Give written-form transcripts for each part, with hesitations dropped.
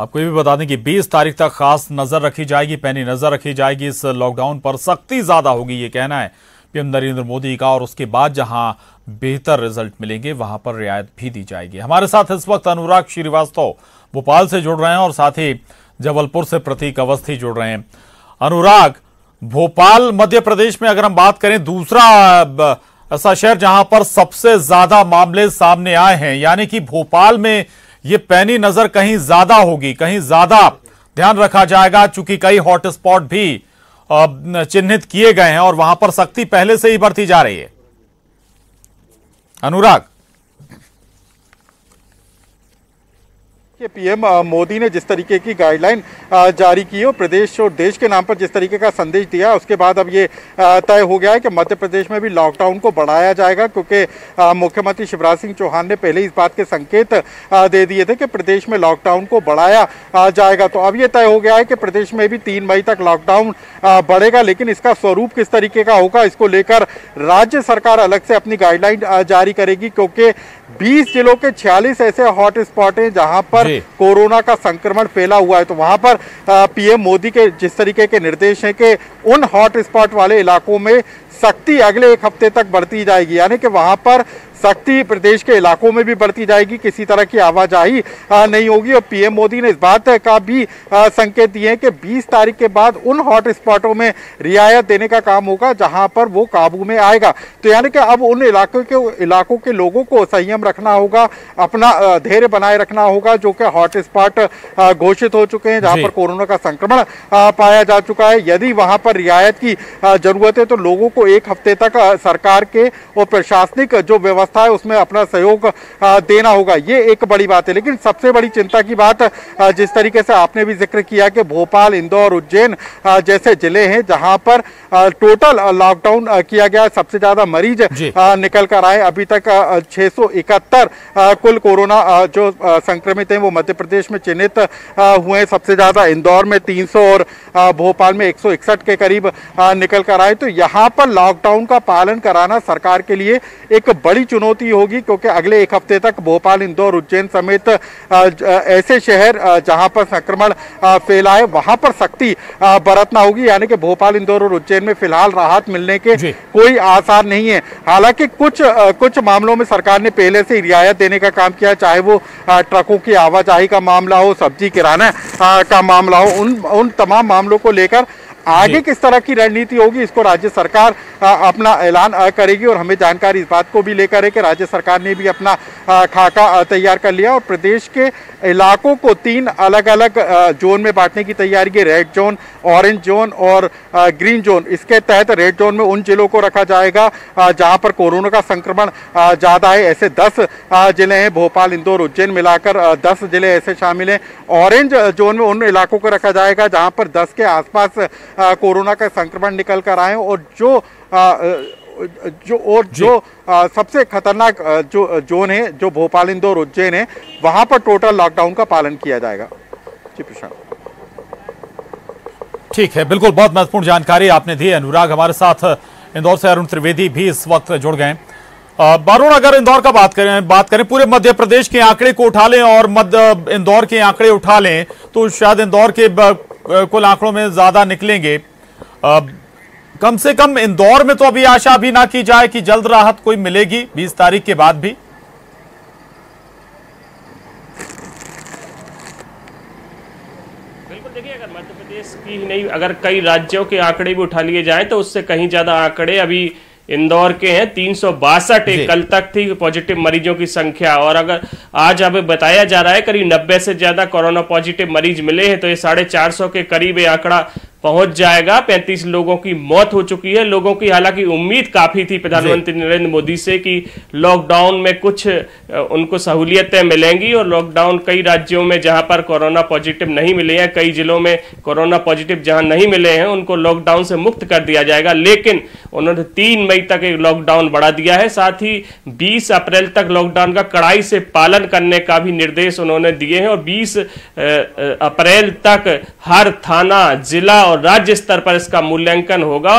आपको ये भी बता दें कि 20 तारीख तक खास नजर रखी जाएगी, पैनी नजर रखी जाएगी इस लॉकडाउन पर। सख्ती ज्यादा होगी, ये कहना है पीएम नरेंद्र मोदी का, और उसके बाद जहां बेहतर रिजल्ट मिलेंगे वहां पर रियायत भी दी जाएगी। हमारे साथ इस वक्त अनुराग श्रीवास्तव भोपाल से जुड़ रहे हैं और साथ ही जबलपुर से प्रतीक अवस्थी जुड़ रहे हैं। अनुराग, भोपाल मध्य प्रदेश में अगर हम बात करें, दूसरा ऐसा शहर जहां पर सबसे ज्यादा मामले सामने आए हैं, यानी कि भोपाल में ये पैनी नजर कहीं ज्यादा होगी, कहीं ज्यादा ध्यान रखा जाएगा, चूंकि कई हॉटस्पॉट भी चिन्हित किए गए हैं और वहां पर सख्ती पहले से ही बरती जा रही है। अनुराग, पीएम मोदी ने जिस तरीके की गाइडलाइन जारी की है और प्रदेश और देश के नाम पर जिस तरीके का संदेश दिया, उसके बाद अब ये तय हो गया है कि मध्य प्रदेश में भी लॉकडाउन को बढ़ाया जाएगा, क्योंकि मुख्यमंत्री शिवराज सिंह चौहान ने पहले इस बात के संकेत दे दिए थे कि प्रदेश में लॉकडाउन को बढ़ाया जाएगा। तो अब ये तय हो गया है कि प्रदेश में भी 3 मई तक लॉकडाउन बढ़ेगा, लेकिन इसका स्वरूप किस तरीके का होगा, इसको लेकर राज्य सरकार अलग से अपनी गाइडलाइन जारी करेगी, क्योंकि 20 जिलों के 46 ऐसे हॉट स्पॉट हैं जहां पर कोरोना का संक्रमण फैला हुआ है। तो वहां पर पीएम मोदी के जिस तरीके के निर्देश हैं कि उन हॉट स्पॉट वाले इलाकों में सख्ती अगले 1 हफ्ते तक बढ़ती जाएगी, यानी कि वहां पर सख्ती प्रदेश के इलाकों में भी बढ़ती जाएगी, किसी तरह की आवाजाही नहीं होगी। और पीएम मोदी ने इस बात का भी संकेत दिए हैं कि 20 तारीख के बाद उन हॉट स्पॉटों में रियायत देने का काम होगा जहां पर वो काबू में आएगा। तो यानी कि अब उन इलाकों के लोगों को संयम रखना होगा, अपना धैर्य बनाए रखना होगा, जो कि हॉट स्पॉट घोषित हो चुके हैं, जहां पर कोरोना का संक्रमण पाया जा चुका है। यदि वहां पर रियायत की जरूरत है तो लोगों को 1 हफ्ते तक सरकार के और प्रशासनिक जो व्यवस्था है उसमें अपना सहयोग देना होगा। ये एक बड़ी बात है। लेकिन सबसे बड़ी चिंता की बात, जिस तरीके से आपने भी जिक्र किया कि भोपाल, इंदौर, उज्जैन जैसे जिले हैं जहां पर टोटल लॉकडाउन किया गया, सबसे ज्यादा मरीज निकल कर आए। अभी तक 671 कुल कोरोना जो संक्रमित हैं वो मध्य प्रदेश में चिन्हित हुए हैं। सबसे ज्यादा इंदौर में 300 और भोपाल में 161 के करीब निकल कर आए। तो यहाँ पर लॉकडाउन का पालन कराना सरकार के लिए एक बड़ी चुनौती होगी, क्योंकि अगले 1 हफ्ते तक भोपाल, इंदौर, उज्जैन समेत ऐसे शहर जहां पर संक्रमण फैला है वहां पर सख्ती बरतना होगी। यानी कि भोपाल, इंदौर और उज्जैन में फिलहाल राहत मिलने के कोई आसार नहीं है। हालांकि कुछ मामलों में सरकार ने पहले से रियायत देने का काम किया, चाहे वो ट्रकों की आवाजाही का मामला हो, सब्जी किराना का मामला हो, उन तमाम मामलों को लेकर आगे किस तरह की रणनीति होगी इसको राज्य सरकार अपना ऐलान करेगी। और हमें जानकारी इस बात को भी लेकर है कि राज्य सरकार ने भी अपना खाका तैयार कर लिया और प्रदेश के इलाकों को 3 अलग अलग जोन में बांटने की तैयारी है। रेड जोन, ऑरेंज जोन और ग्रीन जोन। इसके तहत रेड जोन में उन जिलों को रखा जाएगा जहां पर कोरोना का संक्रमण ज्यादा है। ऐसे 10 जिले हैं, भोपाल, इंदौर, उज्जैन मिलाकर 10 जिले ऐसे शामिल हैं। ऑरेंज जोन में उन इलाकों को रखा जाएगा जहां पर 10 के आसपास कोरोना का संक्रमण निकल कर आए और जो सबसे खतरनाक जो जोन है, जो भोपाल, इंदौर, उज्जैन है, वहां पर टोटल लॉकडाउन का पालन किया जाएगा। जी प्रशांत, ठीक है, बिल्कुल, बहुत महत्वपूर्ण जानकारी आपने दी। अनुराग हमारे साथ इंदौर से अरुण त्रिवेदी भी इस वक्त जुड़ गए। वरुण, अगर इंदौर का बात करें पूरे मध्य प्रदेश के आंकड़े को उठा लें और इंदौर के आंकड़े उठा लें तो शायद इंदौर के कुल आंकड़ों में ज्यादा निकलेंगे। कम से कम इंदौर में तो अभी आशा भी ना की जाए कि जल्द राहत कोई मिलेगी 20 तारीख के बाद भी। बिल्कुल, देखिए, अगर मध्य प्रदेश की ही नहीं, अगर कई राज्यों के आंकड़े भी उठा लिए जाएं तो उससे कहीं ज्यादा आंकड़े अभी इंदौर के हैं। 362 कल तक थी पॉजिटिव मरीजों की संख्या, और अगर आज अब बताया जा रहा है करीब 90 से ज्यादा कोरोना पॉजिटिव मरीज मिले हैं, तो ये 450 के करीब ये आंकड़ा पहुंच जाएगा। 35 लोगों की मौत हो चुकी है। लोगों की हालांकि उम्मीद काफी थी प्रधानमंत्री नरेंद्र मोदी से कि लॉकडाउन में कुछ उनको सहूलियतें मिलेंगी, और लॉकडाउन कई राज्यों में जहां पर कोरोना पॉजिटिव नहीं मिले हैं, कई जिलों में कोरोना पॉजिटिव जहां नहीं मिले हैं, उनको लॉकडाउन से मुक्त कर दिया जाएगा। लेकिन उन्होंने 3 मई तक एक लॉकडाउन बढ़ा दिया है। साथ ही 20 अप्रैल तक लॉकडाउन का कड़ाई से पालन करने का भी निर्देश उन्होंने दिए हैं, और 20 अप्रैल तक हर थाना, जिला और राज्य स्तर पर इसका मूल्यांकन होगा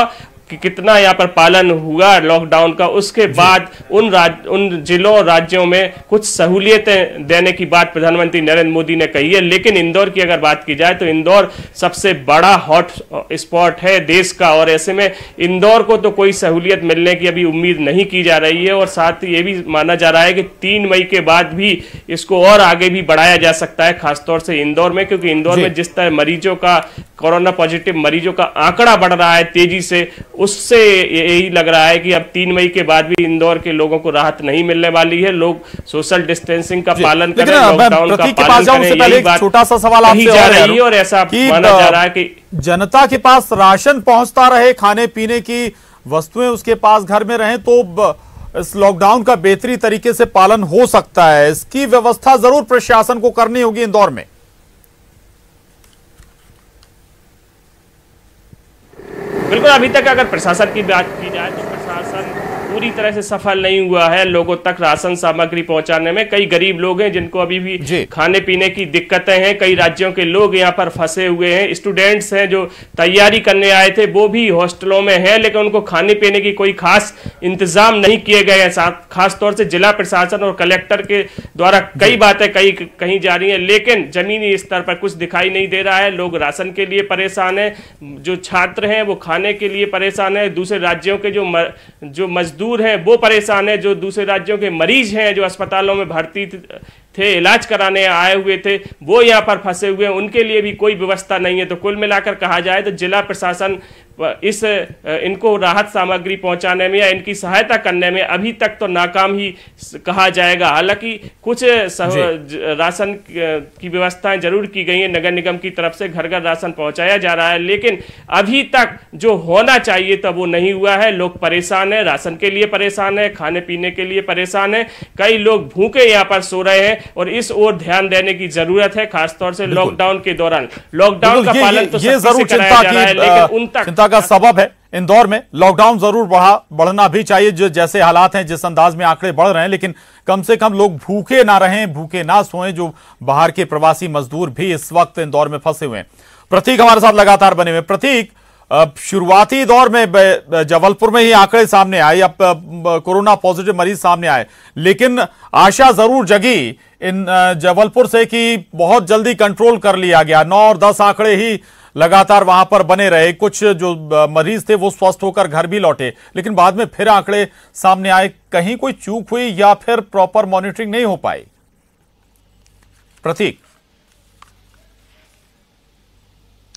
कि कितना यहाँ पर पालन हुआ लॉकडाउन का, उसके बाद उन जिलों और राज्यों में कुछ सहूलियतें देने की बात प्रधानमंत्री नरेंद्र मोदी ने कही है। लेकिन इंदौर की अगर बात की जाए तो इंदौर सबसे बड़ा हॉट स्पॉट है देश का, और ऐसे में इंदौर को तो कोई सहूलियत मिलने की अभी उम्मीद नहीं की जा रही है। और साथ ही ये भी माना जा रहा है कि 3 मई के बाद भी इसको और आगे भी बढ़ाया जा सकता है, खासतौर से इंदौर में, क्योंकि इंदौर में जिस तरह मरीजों का, कोरोना पॉजिटिव मरीजों का आंकड़ा बढ़ रहा है तेजी से, उससे यही लग रहा है कि अब 3 मई के बाद भी इंदौर के लोगों को राहत नहीं मिलने वाली है। लोग सोशल डिस्टेंसिंग का पालन करें, लॉकडाउन का पालन करें, यही बात छोटा सा सवाल आपसे जा रही है। और ऐसा माना जा रहा है कि जनता के पास राशन पहुंचता रहे, खाने पीने की वस्तुएं उसके पास घर में रहें, तो इस लॉकडाउन का बेहतरी तरीके से पालन हो सकता है। इसकी व्यवस्था जरूर प्रशासन को करनी होगी इंदौर में। बिल्कुल, अभी तक अगर प्रशासन की बात की जाए तो प्रशासन पूरी तरह से सफल नहीं हुआ है लोगों तक राशन सामग्री पहुंचाने में। कई गरीब लोग हैं जिनको अभी भी खाने पीने की दिक्कतें हैं। कई राज्यों के लोग यहाँ पर फंसे हुए हैं। स्टूडेंट्स हैं जो तैयारी करने आए थे, वो भी हॉस्टलों में हैं, लेकिन उनको खाने पीने की कोई खास इंतजाम नहीं किए गए हैं। खासतौर से जिला प्रशासन और कलेक्टर के द्वारा कई बातें कही जा रही हैं, लेकिन जमीनी स्तर पर कुछ दिखाई नहीं दे रहा है। लोग राशन के लिए परेशान हैं, जो छात्र हैं वो खाने के लिए परेशान है, दूसरे राज्यों के जो मजदूर हैं वो परेशान है, जो दूसरे राज्यों के मरीज हैं जो अस्पतालों में भर्ती थे, इलाज कराने आए हुए थे, वो यहाँ पर फंसे हुए हैं, उनके लिए भी कोई व्यवस्था नहीं है। तो कुल मिलाकर कहा जाए तो जिला प्रशासन इनको राहत सामग्री पहुंचाने में या इनकी सहायता करने में अभी तक तो नाकाम ही कहा जाएगा। हालांकि कुछ राशन की व्यवस्थाएं जरूर की गई हैं, नगर निगम की तरफ से घर घर राशन पहुंचाया जा रहा है, लेकिन अभी तक जो होना चाहिए था वो नहीं हुआ है। लोग परेशान हैं, राशन के लिए परेशान है, खाने पीने के लिए परेशान है, कई लोग भूखे यहाँ पर सो रहे हैं, और इस ओर ध्यान देने की जरूरत है, खासतौर से लॉकडाउन के दौरान। लॉकडाउन का पालन तो सख्ती से कराया जा रहा है, लेकिन उन तक का सबब है इंदौर में लॉकडाउन जरूर बढ़ना भी चाहिए। जो जैसे हालात हैं, जिस अंदाज में आंकड़े बढ़ रहे हैं, लेकिन कम से कम लोग भूखे ना रहें, भूखे ना सोएं। जो बाहर के प्रवासी मजदूर भी इस वक्त इंदौर में फंसे हुए हैं। प्रतीक हमारे साथ लगातार बने हुए। प्रतीक, शुरुआती दौर में जबलपुर में ही आंकड़े सामने आए, अब कोरोना पॉजिटिव मरीज सामने आए, लेकिन आशा जरूर जगी इन जबलपुर से कि बहुत जल्दी कंट्रोल कर लिया गया। 9 और 10 आंकड़े ही लगातार वहां पर बने रहे। कुछ जो मरीज थे वो स्वस्थ होकर घर भी लौटे, लेकिन बाद में फिर आंकड़े सामने आए। कहीं कोई चूक हुई या फिर प्रॉपर मॉनिटरिंग नहीं हो पाई? प्रतीक,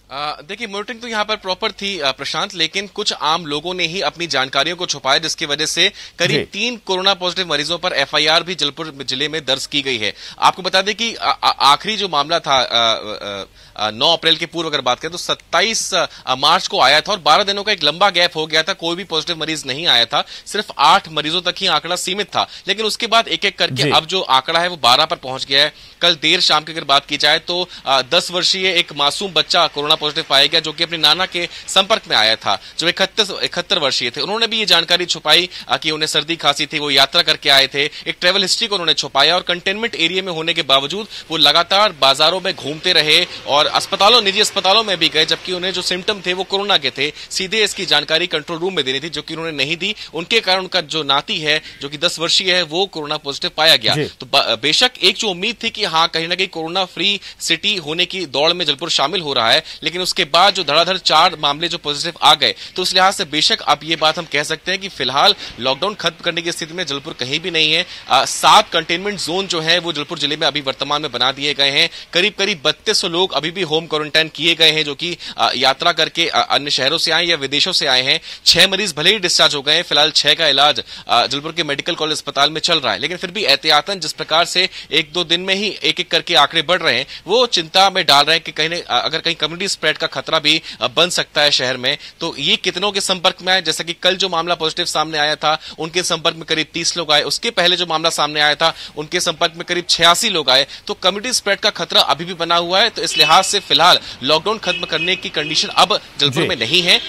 देखिए, मॉनिटरिंग तो यहाँ पर प्रॉपर थी प्रशांत, लेकिन कुछ आम लोगों ने ही अपनी जानकारियों को छुपाया, जिसकी वजह से करीब 3 कोरोना पॉजिटिव मरीजों पर एफआईआर भी जबलपुर जिले में दर्ज की गई है। आपको बता दें कि आखिरी जो मामला था 9 अप्रैल के पूर्व अगर बात करें तो 27 मार्च को आया था, और 12 दिनों का एक लंबा गैप हो गया था, कोई भी पॉजिटिव मरीज नहीं आया था, सिर्फ 8 मरीजों तक ही आंकड़ा सीमित था। लेकिन उसके बाद एक एक करके अब जो आंकड़ा है वो 12 पर पहुंच गया है। कल देर शाम की अगर बात की जाए तो 10 वर्षीय एक मासूम बच्चा कोरोना पॉजिटिव पाया गया, जो कि अपने नाना के संपर्क में आया था, जो 71 वर्षीय थे। उन्होंने भी ये जानकारी छुपाई कि उन्हें सर्दी खांसी थी, वो यात्रा करके आए थे, एक ट्रेवल हिस्ट्री को उन्होंने छुपाया, और कंटेनमेंट एरिया में होने के बावजूद वो लगातार बाजारों में घूमते रहे और अस्पतालों, निजी अस्पतालों में भी गए, जबकि उन्हें जो सिम्टम थे वो कोरोना के थे। सीधे इसकी जानकारी कंट्रोल रूम में देनी थी, जो कि उन्होंने नहीं दी। उनके कारण उनका जो नाती है, जो कि 10 वर्षीय है, वो कोरोना पॉजिटिव पाया गया। तो बेशक एक जो उम्मीद थी कि हाँ, कहीं ना कहीं कोरोना फ्री सिटी होने की दौड़ में जबलपुर शामिल हो रहा है, लेकिन उसके बाद जो धड़ाधड़ 4 मामले जो पॉजिटिव आ गए, तो उस लिहाज से बेशक अब ये बात हम कह सकते हैं कि फिलहाल लॉकडाउन खत्म करने की स्थिति में जबलपुर कहीं भी नहीं है। 7 कंटेनमेंट जोन जो है वो जबलपुर जिले में अभी वर्तमान में बना दिए गए हैं। करीब 3200 लोग अभी भी होम क्वारंटाइन किए गए हैं, जो कि यात्रा करके अन्य शहरों से आए या विदेशों से आए हैं। 6 मरीज भले ही डिस्चार्ज हो गए हैं, फिलहाल 6 का इलाज जबलपुर के मेडिकल कॉलेज अस्पताल में चल रहा है, लेकिन फिर भी एहतियातन जिस प्रकार से 1-2 दिन में ही एक एक करके आंकड़े बढ़ रहे हैं, वो चिंता में डाल रहे हैं कि कहीं अगर कहीं कम्युनिटी स्प्रेड का खतरा भी बन सकता है शहर में। तो ये कितनों के संपर्क में आए, जैसा कि कल जो मामला पॉजिटिव सामने आया था, उनके संपर्क में करीब 30 लोग आए। उसके पहले जो मामला सामने आया था, उनके संपर्क में करीब 86 लोग आए। तो कम्युनिटी स्प्रेड का खतरा अभी भी बना हुआ है। तो इस लिहाज से फिलहाल लॉकडाउन खत्म करने की कंडीशन अब जबलपुर में नहीं है।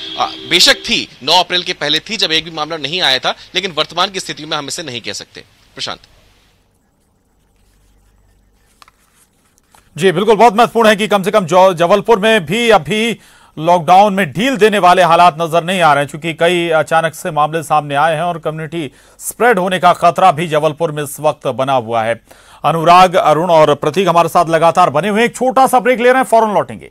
बेशक थी, 9 अप्रैल के पहले थी, जब एक भी मामला नहीं आया था, लेकिन वर्तमान की स्थिति में हम इसे नहीं कह सकते। प्रशांत जी, बिल्कुल, बहुत महत्वपूर्ण है कि कम से कम जबलपुर में भी अभी लॉकडाउन में ढील देने वाले हालात नजर नहीं आ रहे हैं, क्योंकि कई अचानक से मामले सामने आए हैं और कम्युनिटी स्प्रेड होने का खतरा भी जबलपुर में इस वक्त बना हुआ है। अनुराग, अरुण और प्रतीक हमारे साथ लगातार बने हुए हैं। एक छोटा सा ब्रेक ले रहे हैं, फौरन लौटेंगे।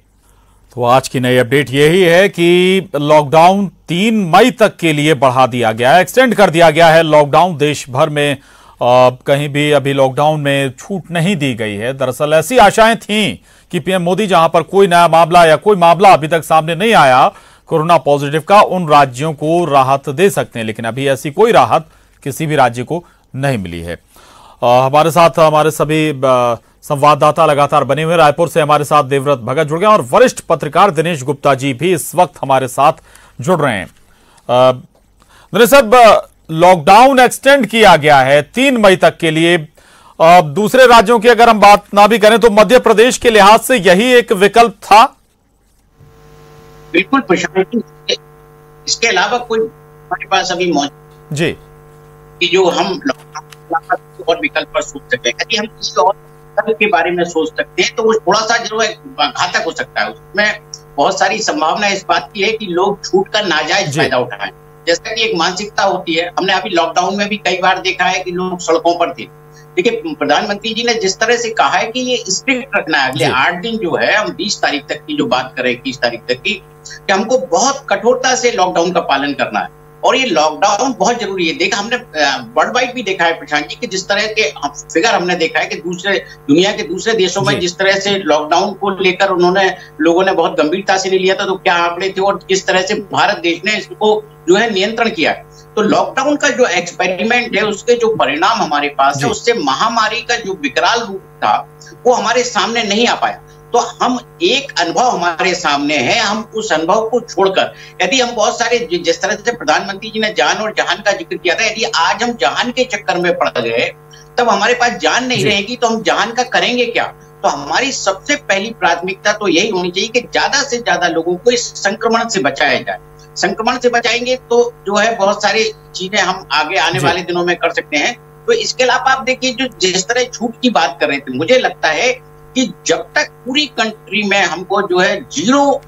तो आज की नई अपडेट यही है कि लॉकडाउन 3 मई तक के लिए बढ़ा दिया गया है, एक्सटेंड कर दिया गया है लॉकडाउन। देश भर में कहीं भी अभी लॉकडाउन में छूट नहीं दी गई है। दरअसल ऐसी आशाएं थीं कि पीएम मोदी जहां पर कोई नया मामला या कोई मामला अभी तक सामने नहीं आया कोरोना पॉजिटिव का, उन राज्यों को राहत दे सकते हैं, लेकिन अभी ऐसी कोई राहत किसी भी राज्य को नहीं मिली है। हमारे साथ हमारे सभी संवाददाता लगातार बने हुए। रायपुर से हमारे साथ देवव्रत भगत जुड़ गए और वरिष्ठ पत्रकार दिनेश गुप्ता जी भी इस वक्त हमारे साथ जुड़ रहे हैं। दिनेश साहब, लॉकडाउन एक्सटेंड किया गया है 3 मई तक के लिए। दूसरे राज्यों की अगर हम बात ना भी करें तो मध्य प्रदेश के लिहाज से यही एक विकल्प था। बिल्कुल प्रशांत, इसके अलावा कोई हमारे पास अभी मौजूद जी कि जो हम लॉकडाउन और विकल्प पर सोच सकते हैं। यदि हम किसी और के बारे में सोच सकते हैं तो वो थोड़ा सा जो है घातक हो सकता है। उसमें बहुत सारी संभावना इस बात की है कि लोग छूट का नाजायज फायदा उठाएं। जैसा कि एक मानसिकता होती है, हमने अभी लॉकडाउन में भी कई बार देखा है कि लोग सड़कों पर थे। देखिए, प्रधानमंत्री जी ने जिस तरह से कहा है कि ये स्ट्रिक्ट रखना है, अगले 8 दिन जो है, हम 20 तारीख तक की जो बात करें, 21 तारीख तक की, कि हमको बहुत कठोरता से लॉकडाउन का पालन करना है और ये लॉकडाउन बहुत जरूरी है। देखा हमने वर्ल्ड वाइड भी देखा है प्रशांत जी कि जिस तरह के फिगर हमने देखा है कि दुनिया के दूसरे देशों में जिस तरह से लॉकडाउन को लेकर लोगों ने बहुत गंभीरता से ले लिया था, तो क्या आंकड़े थे और किस तरह से भारत देश ने इसको जो है नियंत्रण किया है। तो लॉकडाउन का जो एक्सपेरिमेंट है, उसके जो परिणाम हमारे पास है, उससे महामारी का जो विकराल रूप था वो हमारे सामने नहीं आ पाया। तो हम एक अनुभव हमारे सामने है, हम उस अनुभव को छोड़कर यदि हम बहुत सारे जिस तरह से प्रधानमंत्री जी ने जान और जहान का जिक्र किया था, यदि आज हम जहान के चक्कर में पड़ गए तब हमारे पास जान नहीं रहेगी तो हम जहान का करेंगे क्या। तो हमारी सबसे पहली प्राथमिकता तो यही होनी चाहिए कि ज्यादा से ज्यादा लोगों को इस संक्रमण से बचाया जाए। संक्रमण से बचाएंगे तो जो है बहुत सारी चीजें हम आगे आने वाले दिनों में कर सकते हैं। तो इसके अलावा आप देखिए, जो जिस तरह छूट की बात कर रहे थे, मुझे लगता है कि जब तक पूरी कंट्री में हमको जो है 0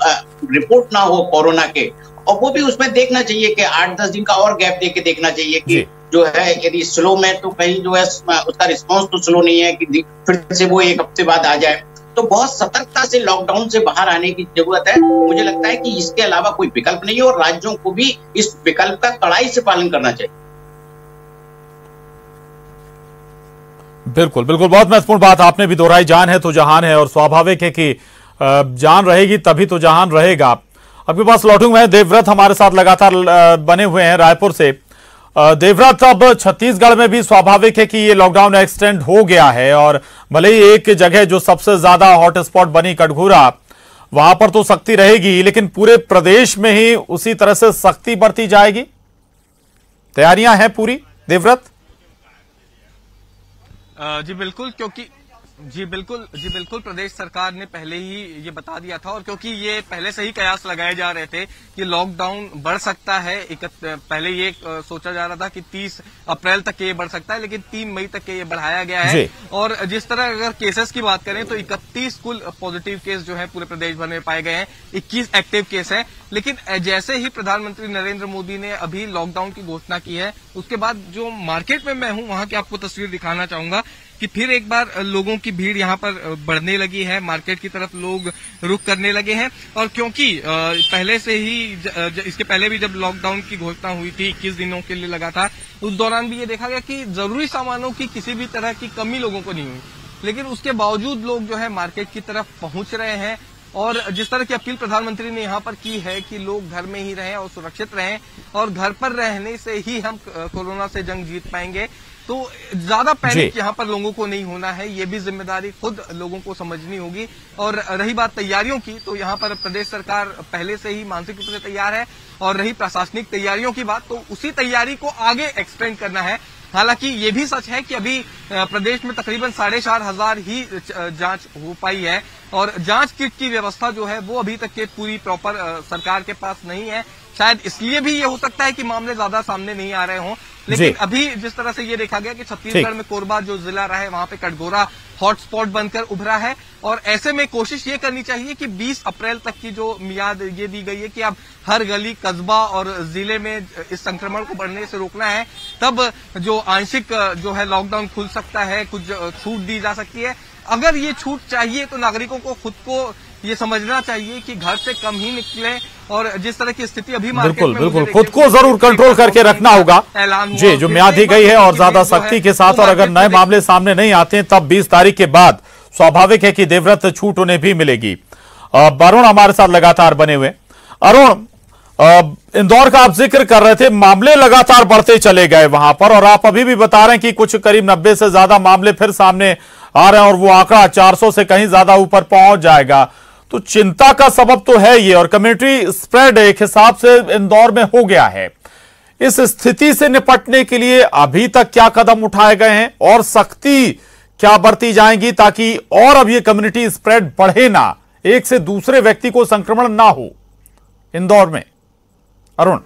रिपोर्ट ना हो कोरोना के, और वो भी उसमें देखना चाहिए कि 8-10 दिन का और गैप देके देखना चाहिए कि जो है यदि स्लो में तो कहीं जो है उसका रिस्पांस तो स्लो नहीं है कि फिर से वो 1 हफ्ते बाद आ जाए। तो बहुत सतर्कता से लॉकडाउन से बाहर आने की जरूरत है। मुझे लगता है कि इसके अलावा कोई विकल्प नहीं है और राज्यों को भी इस विकल्प का कड़ाई से पालन करना चाहिए। बिल्कुल बिल्कुल, बहुत महत्वपूर्ण बात आपने भी दोहराई। जान है तो जहान है, और स्वाभाविक है कि जान रहेगी तभी तो जहान रहेगा। आपके पास लौटूंगा। देवव्रत हमारे साथ लगातार बने हुए हैं रायपुर से। देवव्रत, अब छत्तीसगढ़ में भी स्वाभाविक है कि ये लॉकडाउन एक्सटेंड हो गया है, और भले ही एक जगह जो सबसे ज्यादा हॉटस्पॉट बनी कटघोरा, वहां पर तो सख्ती रहेगी, लेकिन पूरे प्रदेश में ही उसी तरह से सख्ती बरती जाएगी। तैयारियां हैं पूरी, देवव्रत? जी बिल्कुल, क्योंकि जी बिल्कुल प्रदेश सरकार ने पहले ही ये बता दिया था, और क्योंकि ये पहले से ही कयास लगाए जा रहे थे कि लॉकडाउन बढ़ सकता है। पहले ये सोचा जा रहा था कि 30 अप्रैल तक ये बढ़ सकता है, लेकिन 3 मई तक ये बढ़ाया गया है। और जिस तरह अगर केसेस की बात करें तो 31 कुल पॉजिटिव केस जो है पूरे प्रदेश भर में पाए गए हैं, 21 एक्टिव केस हैं। लेकिन जैसे ही प्रधानमंत्री नरेंद्र मोदी ने अभी लॉकडाउन की घोषणा की है, उसके बाद जो मार्केट में मैं हूं वहां की आपको तस्वीर दिखाना चाहूंगा कि फिर एक बार लोगों की भीड़ यहाँ पर बढ़ने लगी है, मार्केट की तरफ लोग रुख करने लगे हैं। और क्योंकि पहले से ही इसके पहले भी जब लॉकडाउन की घोषणा हुई थी 21 दिनों के लिए लगा था, उस दौरान भी ये देखा गया कि जरूरी सामानों की किसी भी तरह की कमी लोगों को नहीं हुई, लेकिन उसके बावजूद लोग जो है मार्केट की तरफ पहुंच रहे हैं। और जिस तरह की अपील प्रधानमंत्री ने यहाँ पर की है कि लोग घर में ही रहें और सुरक्षित रहें, और घर पर रहने से ही हम कोरोना से जंग जीत पाएंगे, तो ज्यादा पैनिक यहाँ पर लोगों को नहीं होना है। ये भी जिम्मेदारी खुद लोगों को समझनी होगी। और रही बात तैयारियों की, तो यहाँ पर प्रदेश सरकार पहले से ही मानसिक रूप से तैयार है। और रही प्रशासनिक तैयारियों की बात, तो उसी तैयारी को आगे एक्सटेंड करना है। हालांकि ये भी सच है कि अभी प्रदेश में तकरीबन 4,500 ही जांच हो पाई है, और जांच किट की व्यवस्था जो है वो अभी तक के पूरी प्रॉपर सरकार के पास नहीं है। शायद इसलिए भी ये हो सकता है कि मामले ज्यादा सामने नहीं आ रहे हों, लेकिन अभी जिस तरह से ये देखा गया कि छत्तीसगढ़ में कोरबा जो जिला रहा है वहां पे कटघोरा हॉटस्पॉट बनकर उभरा है, और ऐसे में कोशिश ये करनी चाहिए कि 20 अप्रैल तक की जो मियाद ये दी गई है कि अब हर गली कस्बा और जिले में इस संक्रमण को बढ़ने से रोकना है, तब जो आंशिक जो है लॉकडाउन खुल सकता है, कुछ छूट दी जा सकती है। अगर ये छूट चाहिए तो नागरिकों को खुद को ये समझना चाहिए कि घर से कम ही निकले, और जिस तरह की स्थिति अभी बिल्कुल खुद को जरूर कंट्रोल करके रखना होगा जी, जो म्याद दी गई है, और ज्यादा सख्ती के साथ। और अगर नए मामले सामने नहीं आते हैं तब 20 तारीख के बाद स्वाभाविक है कि देवव्रत छूट उन्हें भी मिलेगी। अरुण हमारे साथ लगातार बने हुए। अरुण, इंदौर का आप जिक्र कर रहे थे, मामले लगातार बढ़ते चले गए वहां पर, और आप अभी भी बता रहे हैं कि कुछ करीब 90 से ज्यादा मामले फिर सामने आ रहे हैं, और वो आंकड़ा 400 से कहीं ज्यादा ऊपर पहुंच जाएगा। तो चिंता का सबब तो है ये, और कम्युनिटी स्प्रेड एक हिसाब से इंदौर में हो गया है। इस स्थिति से निपटने के लिए अभी तक क्या कदम उठाए गए हैं, और सख्ती क्या बरती जाएंगी ताकि और अब ये कम्युनिटी स्प्रेड बढ़े ना, एक से दूसरे व्यक्ति को संक्रमण ना हो इंदौर में? अरुण,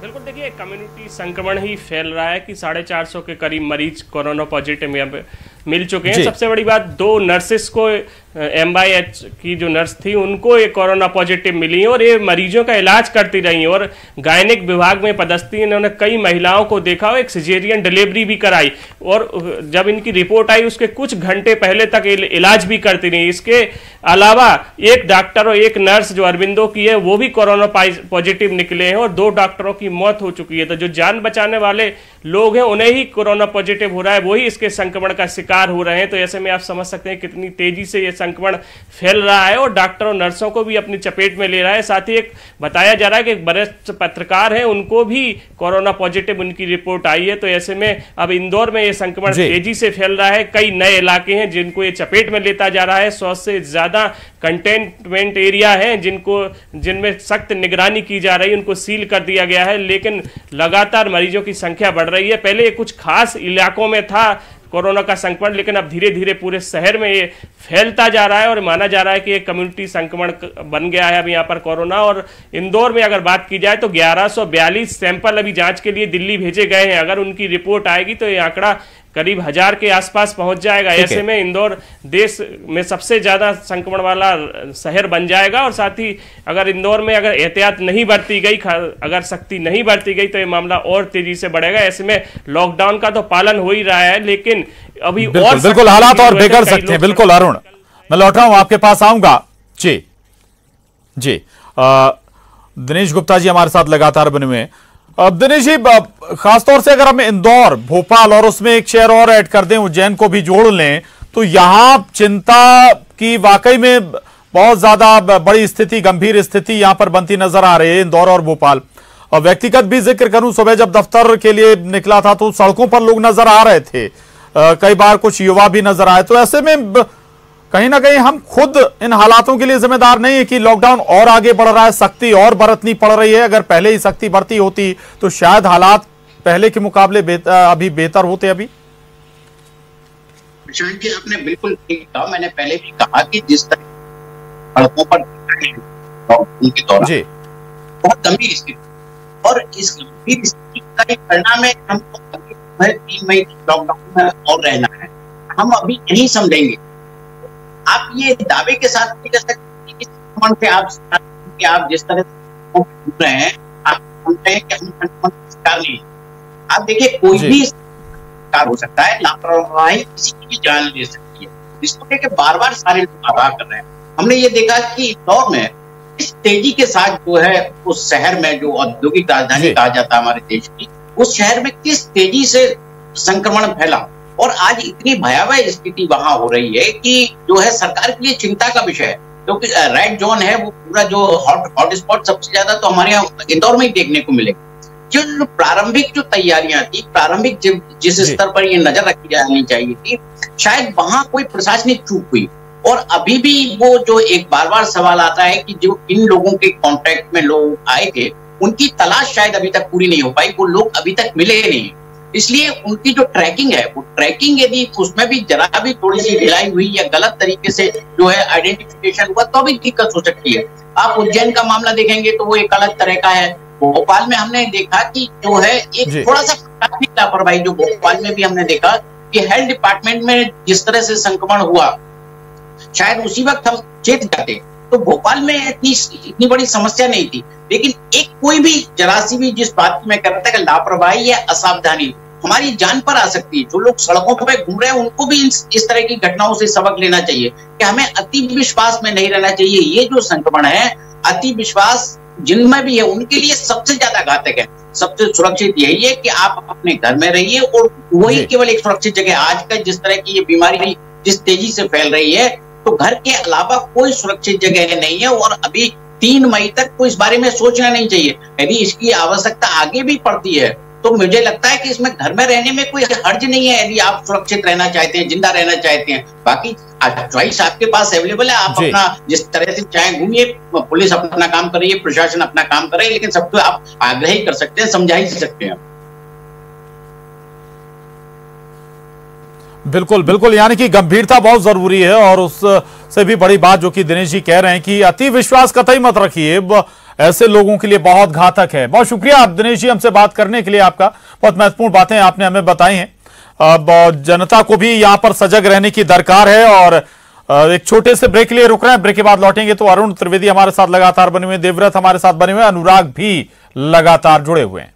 बिल्कुल, देखिए कम्युनिटी संक्रमण ही फैल रहा है कि 450 के करीब मरीज कोरोना पॉजिटिव यहाँ पे मिल चुके हैं। सबसे बड़ी बात, 2 नर्सेस को MYH की जो नर्स थी उनको ये कोरोना पॉजिटिव मिली है, और ये मरीजों का इलाज करती रही, और गायनिक विभाग में पदस्थी इन्होंने कई महिलाओं को देखा, और एक सिजेरियन डिलीवरी भी कराई, और जब इनकी रिपोर्ट आई उसके कुछ घंटे पहले तक इलाज भी करती रही। इसके अलावा एक डॉक्टर और एक नर्स जो अरविंदो की है वो भी कोरोना पॉजिटिव निकले हैं, और 2 डॉक्टरों की मौत हो चुकी है। तो जो जान बचाने वाले लोग हैं उन्हें ही कोरोना पॉजिटिव हो रहा है, वही इसके संक्रमण का शिकार हो रहे हैं। तो ऐसे में आप समझ सकते हैं कितनी तेजी से ये संक्रमण फैल रहा है, और डॉक्टर और नर्सों को भी अपनी चपेट में ले रहा है। साथ ही एक बताया जा रहा है कि एक वरिष्ठ पत्रकार है, उनको भी कोरोना पॉजिटिव उनकी रिपोर्ट आई है। तो ऐसे में अब इंदौर में ये संक्रमण तेजी से फैल रहा है। कई नए इलाके हैं जिनको ये चपेट में लेता जा रहा है। 100 से ज्यादा कंटेनमेंट एरिया है जिनमें सख्त निगरानी की जा रही है, उनको सील कर दिया गया है। लेकिन लगातार मरीजों की संख्या बढ़ रही है। पहले कुछ खास इलाकों में था कोरोना का संक्रमण, लेकिन अब धीरे धीरे पूरे शहर में ये फैलता जा रहा है, और माना जा रहा है कि ये कम्युनिटी संक्रमण बन गया है अब यहाँ पर कोरोना। और इंदौर में अगर बात की जाए तो 1142 सैंपल अभी जांच के लिए दिल्ली भेजे गए हैं। अगर उनकी रिपोर्ट आएगी तो ये आंकड़ा करीब 1000 के आसपास पहुंच जाएगा। ऐसे में इंदौर देश में सबसे ज्यादा संक्रमण वाला शहर बन जाएगा। और साथ ही अगर इंदौर में अगर एहतियात नहीं बरती गई, अगर सख्ती नहीं बरती गई, तो ये मामला और तेजी से बढ़ेगा। ऐसे में लॉकडाउन का तो पालन हो ही रहा है, लेकिन अभी और बिल्कुल हालात और बिगड़ सकते हैं। बिल्कुल अरुण, मैं लौट रहा हूं, आपके पास आऊंगा। जी जी, दिनेश गुप्ता जी हमारे साथ लगातार बने हुए हैं। दिनेश जी, खासतौर से अगर हम इंदौर, भोपाल और उसमें एक शहर और ऐड कर दें, उज्जैन को भी जोड़ लें, तो यहां चिंता की वाकई में बहुत ज्यादा बड़ी स्थिति, गंभीर स्थिति यहां पर बनती नजर आ रही है, इंदौर और भोपाल। और व्यक्तिगत भी जिक्र करूं, सुबह जब दफ्तर के लिए निकला था तो सड़कों पर लोग नजर आ रहे थे, कई बार कुछ युवा भी नजर आए। तो ऐसे में कहीं ना कहीं हम खुद इन हालातों के लिए जिम्मेदार नहीं है कि लॉकडाउन और आगे बढ़ रहा है, सख्ती और बरतनी पड़ रही है। अगर पहले ही सख्ती बरती होती तो शायद हालात पहले के मुकाबले अभी बेहतर होते। अभी प्रशांत जी, आपने बिल्कुल ठीक कहा। मैंने पहले भी कहा कि जिस तरह सड़कों पर लॉकडाउन के दौरान बहुत गंभीर स्थिति, और इस गंभीर स्थिति का एक परिणाम है हमको 3 मई लॉकडाउन में और रहना है। हम अभी नहीं समझेंगे। आप ये दावे के साथ नहीं कह सकते कि संक्रमण से आप जिस तरह से भूल रहे हैं, आप समझते हैं कि हम संक्रमण का शिकार नहीं। आप देखिए, कोई भी शिकार हो सकता है, लापरवाही किसी की भी जान ले सकती है। इसको लेकर बार बार सारे लोग आगाह कर रहे हैं। हमने ये देखा कि इंदौर में इस तेजी के साथ जो है उस शहर में, जो औद्योगिक राजधानी कहा जाता है हमारे देश की, उस शहर में किस तेजी से संक्रमण फैला, और आज इतनी भयावह स्थिति वहां हो रही है कि जो है सरकार के लिए चिंता का विषय है। क्योंकि रेड जोन है, वो पूरा जो हॉट स्पॉट सबसे ज्यादा तो हमारे यहाँ इंदौर में ही देखने को मिलेगा। जो प्रारंभिक जो तैयारियां थी, प्रारंभिक जिस स्तर पर ये नजर रखी जानी चाहिए थी, शायद वहां कोई प्रशासनिक चूक हुई। और अभी भी वो जो एक बार बार सवाल आता है कि जो इन लोगों के कॉन्टेक्ट में लोग आए थे, उनकी तलाश शायद अभी तक पूरी नहीं हो पाई, वो लोग अभी तक मिले नहीं। इसलिए उनकी जो ट्रैकिंग है, वो ट्रैकिंग यदि उसमें भी जरा भी थोड़ी सी ढिलाई हुई या गलत तरीके से जो है आइडेंटिफिकेशन हुआ, तो भी दिक्कत हो सकती है। आप उज्जैन का मामला देखेंगे तो वो एक अलग तरह का है। भोपाल में हमने देखा कि जो है एक थोड़ा सा प्राथमिक लापरवाही जो भोपाल में भी हमने देखा कि हेल्थ डिपार्टमेंट में जिस तरह से संक्रमण हुआ, शायद उसी वक्त हम चेत जाते तो भोपाल में इतनी बड़ी समस्या नहीं थी। लेकिन एक कोई भी जरा सी भी जिस बात की मैं कह रहा था कि लापरवाही या असावधानी हमारी जान पर आ सकती है। जो लोग सड़कों पर घूम रहे हैं उनको भी इस तरह की घटनाओं से सबक लेना चाहिए कि हमें अति विश्वास में नहीं रहना चाहिए। ये जो संक्रमण है, अति विश्वास जिनमें भी है उनके लिए सबसे ज्यादा घातक है। सबसे सुरक्षित यही है कि आप अपने घर में रहिए और वही केवल एक सुरक्षित जगह। आज का जिस तरह की ये बीमारी जिस तेजी से फैल रही है, तो घर के अलावा कोई सुरक्षित जगह नहीं है। और अभी 3 मई तक तो इस बारे में सोचना नहीं चाहिए। यदि इसकी आवश्यकता आगे भी पड़ती है तो मुझे लगता है कि इसमें घर में रहने में कोई हर्ज नहीं है, यदि आप सुरक्षित रहना चाहते हैं, जिंदा रहना चाहते हैं। बाकी चॉइस आपके पास अवेलेबल है, आप अपना जिस तरह से चाहे घूमिए, पुलिस अपना काम कर रही है, प्रशासन अपना काम कर रही है, लेकिन सबको आप आग्रह ही कर सकते हैं, समझा ही सकते हैं। बिल्कुल बिल्कुल, यानी कि गंभीरता बहुत जरूरी है। और उससे भी बड़ी बात जो कि दिनेश जी कह रहे हैं कि अति विश्वास कतई मत रखिए, ऐसे लोगों के लिए बहुत घातक है। बहुत शुक्रिया आप दिनेश जी हमसे बात करने के लिए, आपका बहुत महत्वपूर्ण बातें आपने हमें बताई हैं। अब जनता को भी यहां पर सजग रहने की दरकार है। और एक छोटे से ब्रेक के लिए रुक रहे हैं, ब्रेक के बाद लौटेंगे तो अरुण त्रिवेदी हमारे साथ लगातार बने हुए, देवव्रत हमारे साथ बने हुए, अनुराग भी लगातार जुड़े हुए हैं।